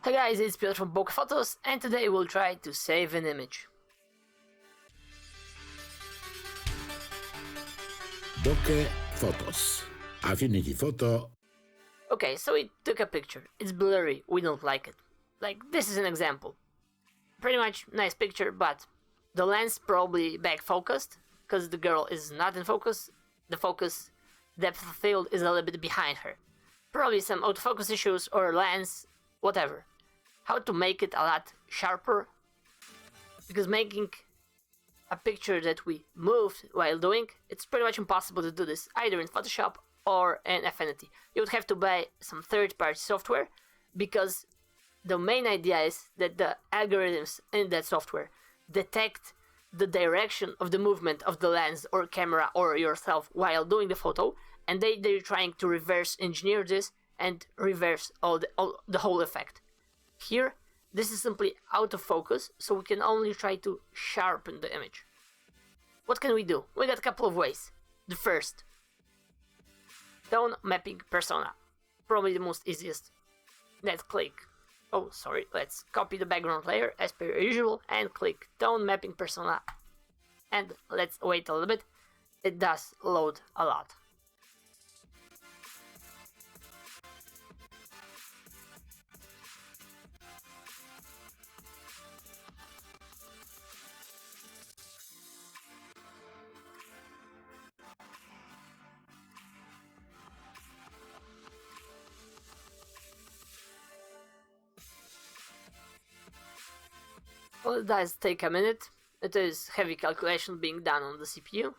Hey guys, it's Piotr from Bokeh Photos, and today we'll try to save an image. Bokeh Photos. Affinity Photo. Okay, so we took a picture. It's blurry, we don't like it. Like, this is an example. Pretty much nice picture, but the lens probably back focused, because the girl is not in focus. The focus depth of field is a little bit behind her. Probably some autofocus issues or lens, whatever. How to make it a lot sharper, because making a picture that we moved while doing, it's pretty much impossible to do this either in Photoshop or in Affinity. You would have to buy some third-party software, because the main idea is that the algorithms in that software detect the direction of the movement of the lens or camera or yourself while doing the photo, and they're trying to reverse engineer this and reverse the whole effect. Here, this is simply out of focus, so we can only try to sharpen the image. What can we do? We got a couple of ways. The first, tone mapping persona. Probably the most easiest. Let's copy the background layer as per usual and click tone mapping persona. And let's wait a little bit. It does load a lot. Well, it does take a minute. It is heavy calculation being done on the CPU.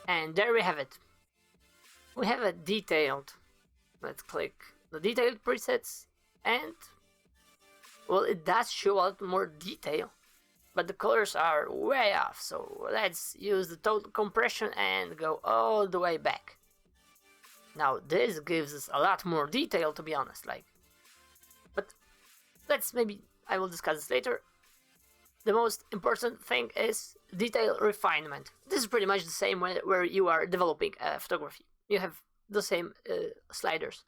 And there we have it. We have a detailed. Let's click the detailed presets, and well, it does show a lot more detail, but the colors are way off. So let's use the total compression and go all the way back. Now this gives us a lot more detail, to be honest. But I will discuss this later. The most important thing is detail refinement. This is pretty much the same way where you are developing photography. You have the same sliders.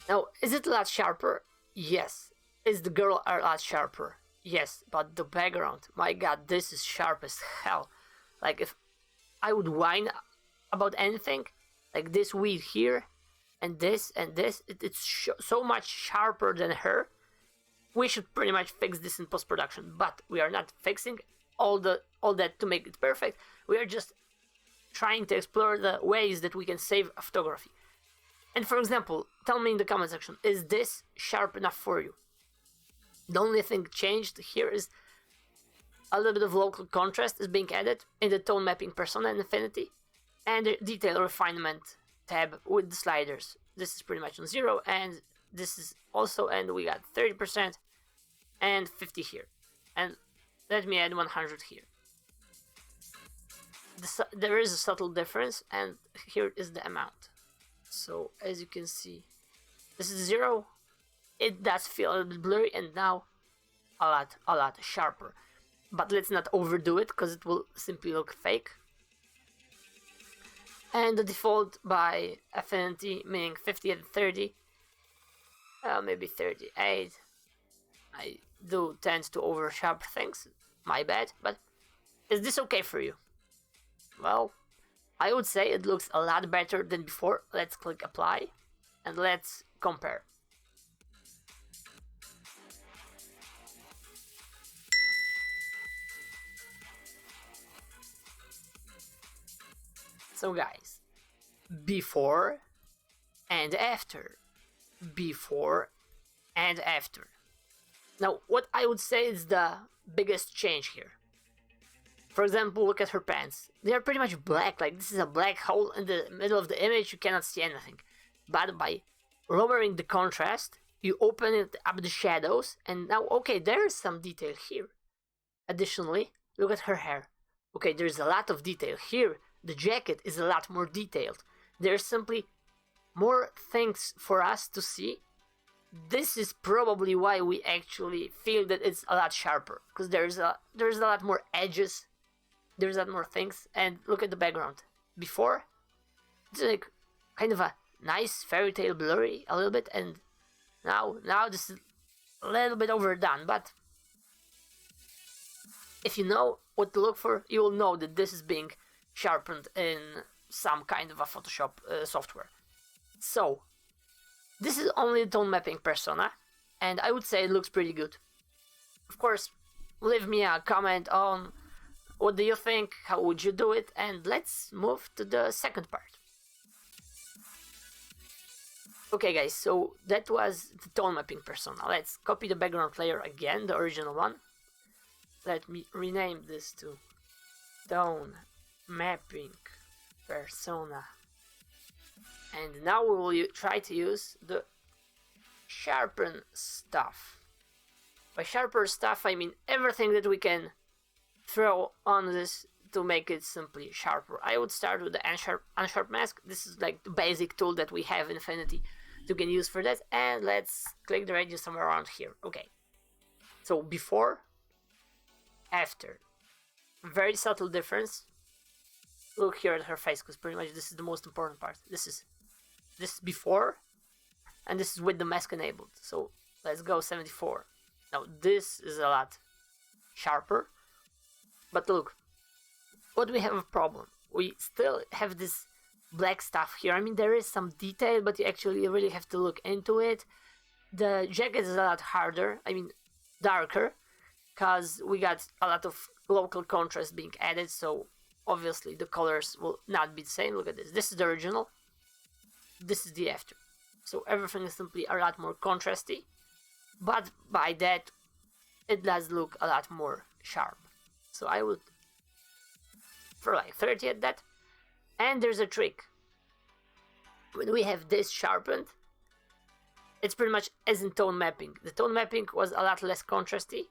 Now, is it a lot sharper? Yes. Is the girl a lot sharper? Yes, but the background, my god, this is sharp as hell. Like, if I would whine about anything, like this weed here, and this, it's so much sharper than her. We should pretty much fix this in post-production, but we are not fixing all that to make it perfect. We are just trying to explore the ways that we can save photography. And for example, tell me in the comment section, is this sharp enough for you? The only thing changed here is a little bit of local contrast is being added in the tone mapping persona in Affinity, and the detail refinement tab with the sliders. This is pretty much on 0, and this is also, and we got 30% and 50 here. And let me add 100 here. There is a subtle difference, and here is the amount. So as you can see, this is 0. It does feel a little bit blurry, and now a lot sharper. But let's not overdo it, because it will simply look fake. And the default by Affinity, meaning 50 and 30, maybe 38. I do tend to oversharp things, my bad, but is this okay for you? Well, I would say it looks a lot better than before. Let's click apply, and let's compare. So guys, before and after. Before and after. Now, what I would say is the biggest change here. For example, look at her pants. They are pretty much black, like this is a black hole in the middle of the image, you cannot see anything. But by lowering the contrast, you open it up the shadows, and now, okay, there is some detail here. Additionally, look at her hair. Okay, there's a lot of detail here. The jacket is a lot more detailed. There's simply more things for us to see. This is probably why we actually feel that it's a lot sharper, because there's a lot more edges, there's a lot more things. And look at the background. Before, it's like kind of a nice fairy tale blurry a little bit, and now this is a little bit overdone, but if you know what to look for, you will know that this is being sharpened in some kind of a Photoshop software. So this is only the tone mapping persona, and I would say it looks pretty good. Of course, leave me a comment on what do you think, how would you do it, and let's move to the second part. Okay guys, so that was the tone mapping persona. Let's copy the background layer again, the original one. Let me rename this to tone mapping persona. And now we will try to use the sharpen stuff. By sharper stuff, I mean everything that we can throw on this to make it simply sharper. I would start with the Unsharp mask. This is like the basic tool that we have in Affinity you can use for that. And let's click the radius somewhere around here. Okay. So before, after. Very subtle difference. Look here at her face, because pretty much this is the most important part. This is before, and this is with the mask enabled. So let's go 74. Now this is a lot sharper. But look, what we have a problem. We still have this black stuff here. I mean, there is some detail, but you actually really have to look into it. The jacket is a lot harder, I mean darker, because we got a lot of local contrast being added, so obviously the colors will not be the same. Look at this. This is the original. This is the after. So everything is simply a lot more contrasty, but by that it does look a lot more sharp. So I would for like 30 at that. And there's a trick. When we have this sharpened, it's pretty much as in tone mapping. The tone mapping was a lot less contrasty,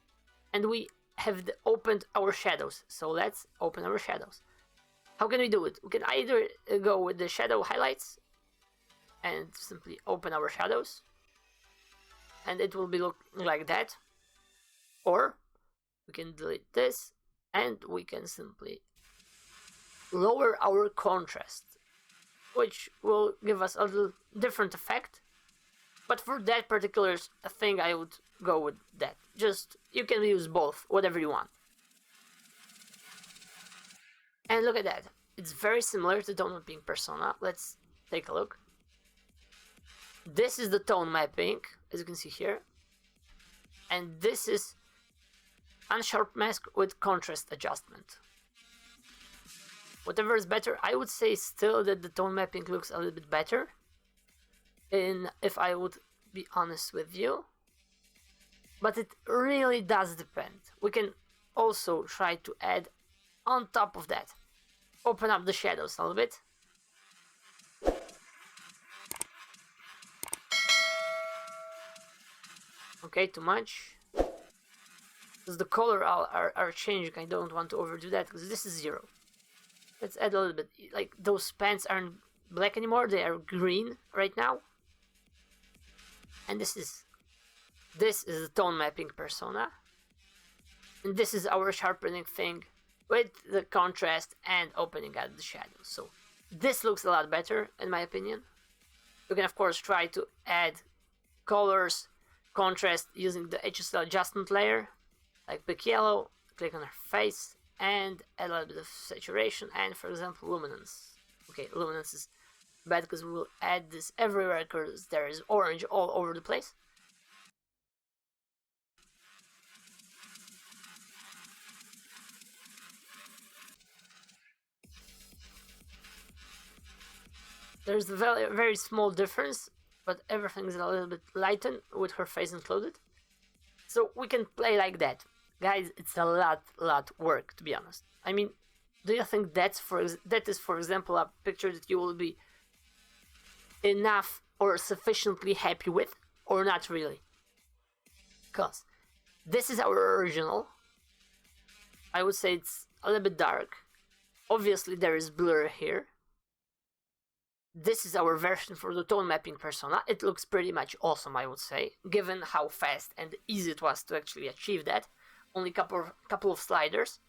and we have opened our shadows. So let's open our shadows. How can we do it? We can either go with the shadow highlights and simply open our shadows, and it will be looking like that, or we can delete this and we can simply lower our contrast, which will give us a little different effect. But for that particular thing, I would go with that. Just, you can use both, whatever you want. And look at that. It's very similar to tone mapping persona. Let's take a look. This is the tone mapping, as you can see here. And this is Unsharp mask with contrast adjustment. Whatever is better, I would say still that the tone mapping looks a little bit better. If I would be honest with you. But it really does depend. We can also try to add on top of that. Open up the shadows a little bit. Okay, too much. Because the color are changing, I don't want to overdo that, because this is 0. Let's add a little bit. Like, those pants aren't black anymore, they are green right now. And this is the tone mapping persona. And this is our sharpening thing with the contrast and opening out the shadows. So this looks a lot better, in my opinion. You can of course try to add colors, contrast using the HSL adjustment layer. Like pick yellow, click on her face, and add a little bit of saturation, and for example luminance. Okay, luminance is bad because we will add this everywhere because there is orange all over the place. There's a very small difference, but everything is a little bit lightened with her face included. So we can play like that. Guys, it's a lot work, to be honest. I mean, do you think that is for example a picture that you will be enough or sufficiently happy with, or not really? Because this is our original. I would say it's a little bit dark. Obviously there is blur here. This is our version for the tone mapping persona. It looks pretty much awesome, I would say, given how fast and easy it was to actually achieve that. Only couple of sliders.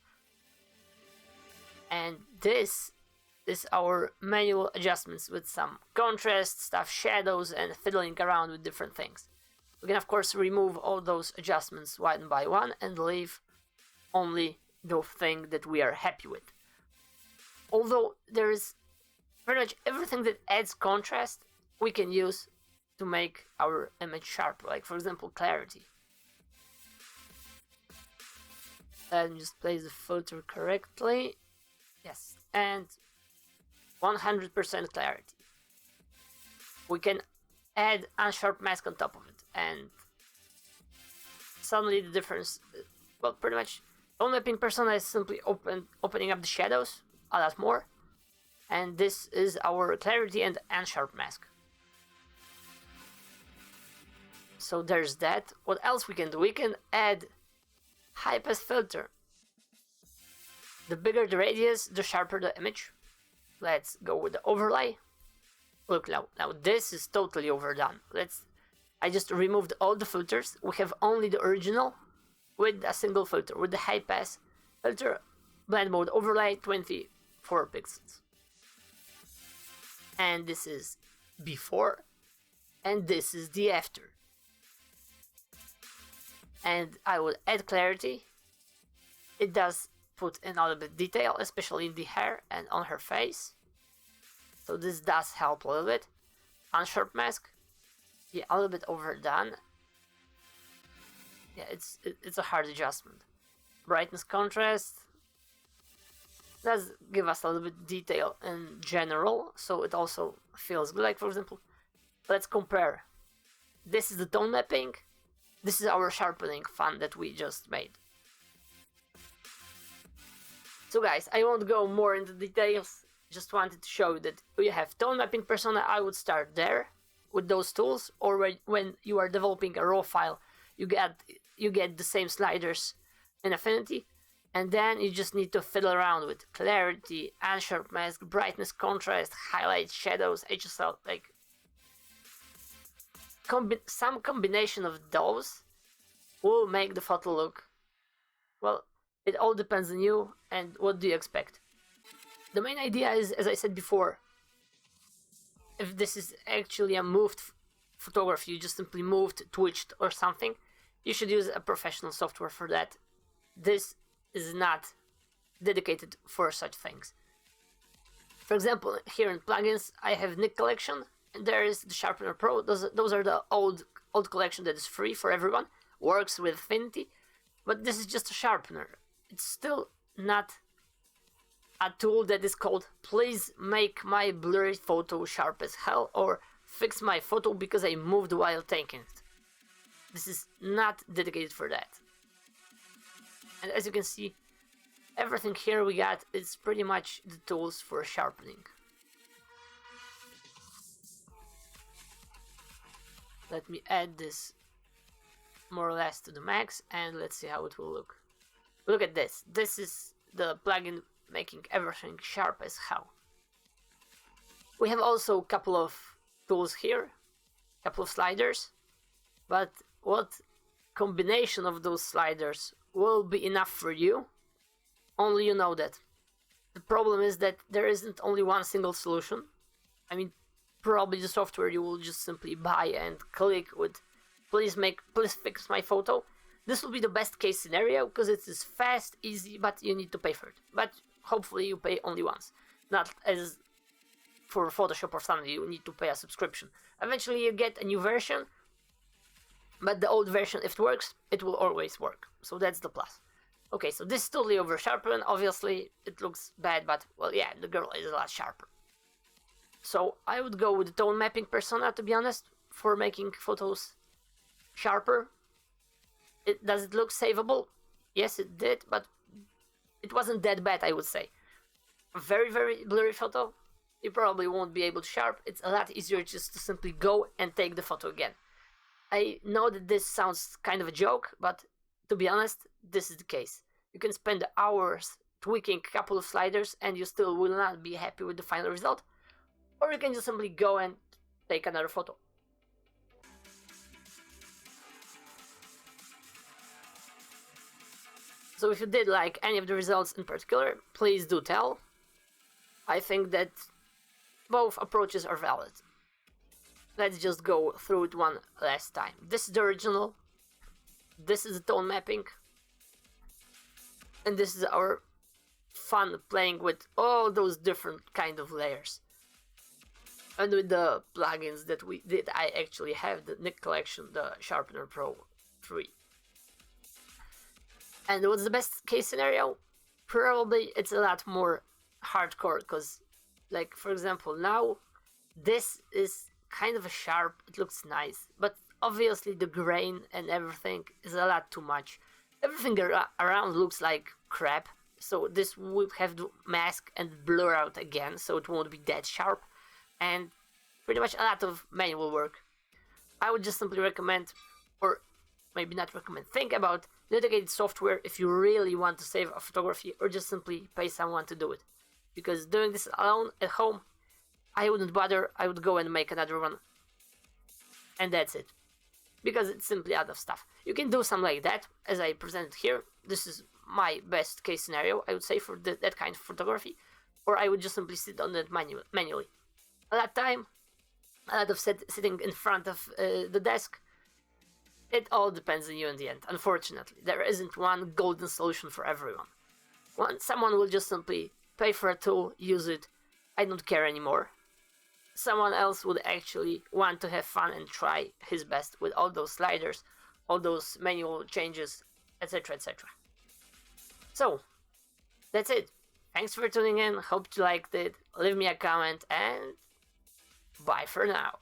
And this is our manual adjustments with some contrast, stuff, shadows, and fiddling around with different things. We can of course remove all those adjustments one by one and leave only the thing that we are happy with. Although there is pretty much everything that adds contrast we can use to make our image sharp, like for example clarity. And just place the filter correctly. Yes, and 100% clarity. We can add Unsharp mask on top of it, and suddenly the difference, well, pretty much tone mapping persona is simply opening up the shadows a lot more, and this is our clarity and Unsharp mask. So there's that. What else we can do? We can add high pass filter. The bigger the radius, the sharper the image. Let's go with the overlay. Look now this is totally overdone. I just removed all the filters. We have only the original with a single filter, with the high pass filter, blend mode overlay, 24 pixels. And this is before, and this is the after. And I will add clarity. It does put in a little bit detail, especially in the hair and on her face. So this does help a little bit. Unsharp mask, yeah, a little bit overdone. Yeah, it's a hard adjustment. Brightness contrast does give us a little bit detail in general, so it also feels good. Like for example, let's compare. This is the tone mapping. This is our sharpening fun that we just made. So guys, I won't go more into details, just wanted to show you that you have tone mapping persona. I would start there with those tools, or when you are developing a raw file, you get the same sliders in Affinity, and then you just need to fiddle around with clarity, Unsharp mask, brightness, contrast, highlights, shadows, HSL, like some combination of those will make the photo look, well, it all depends on you and what do you expect. The main idea is, as I said before, if this is actually a moved photography, you just simply moved, twitched or something, you should use a professional software for that. This is not dedicated for such things. For example, here in plugins, I have Nick collection, and there is the SharpenerPro. Those are the old collection that is free for everyone, works with Affinity, but this is just a sharpener. It's still not a tool that is called please make my blurry photo sharp as hell or fix my photo because I moved while taking it. This is not dedicated for that. And as you can see, everything here we got is pretty much the tools for sharpening. Let me add this more or less to the max and let's see how it will look. Look at this. This is the plugin making everything sharp as hell. We have also a couple of tools here, a couple of sliders, but what combination of those sliders will be enough for you, only you know that. The problem is that there isn't only one single solution. I mean, probably the software you will just simply buy and click with please fix my photo. This will be the best case scenario because it is fast, easy, but you need to pay for it. But hopefully you pay only once, not as for Photoshop or something you need to pay a subscription. Eventually you get a new version, but the old version, if it works, it will always work. So that's the plus. Okay, so this is totally over sharpened. Obviously it looks bad, but well, yeah, the girl is a lot sharper. So I would go with the tone mapping persona, to be honest, for making photos sharper. Does it look savable? Yes, it did, but it wasn't that bad, I would say. A very, very blurry photo, you probably won't be able to sharp. It's a lot easier just to simply go and take the photo again. I know that this sounds kind of a joke, but to be honest, this is the case. You can spend hours tweaking a couple of sliders and you still will not be happy with the final result. Or you can just simply go and take another photo. So if you did like any of the results in particular, please do tell. I think that both approaches are valid. Let's just go through it one last time. This is the original, this is the tone mapping, and this is our fun playing with all those different kind of layers. And with the plugins that I actually have, the Nick collection, the SharpenerPro 3. And what's the best case scenario? Probably it's a lot more hardcore, because, like, for example, now this is kind of a sharp, it looks nice, but obviously the grain and everything is a lot too much. Everything around looks like crap, so this would have to mask and blur out again, so it won't be that sharp, and pretty much a lot of manual work. I would just simply recommend, or maybe not recommend, think about dedicated software if you really want to save a photography, or just simply pay someone to do it. Because doing this alone at home, I wouldn't bother, I would go and make another one. And that's it. Because it's simply out of stuff. You can do something like that, as I presented here. This is my best case scenario, I would say, for that kind of photography. Or I would just simply sit on it manually. A lot of time, a lot of sitting in front of the desk. It all depends on you in the end, unfortunately. There isn't one golden solution for everyone. Someone will just simply pay for a tool, use it, I don't care anymore. Someone else would actually want to have fun and try his best with all those sliders, all those manual changes, etc, etc. So, that's it. Thanks for tuning in, hope you liked it, leave me a comment, and bye for now.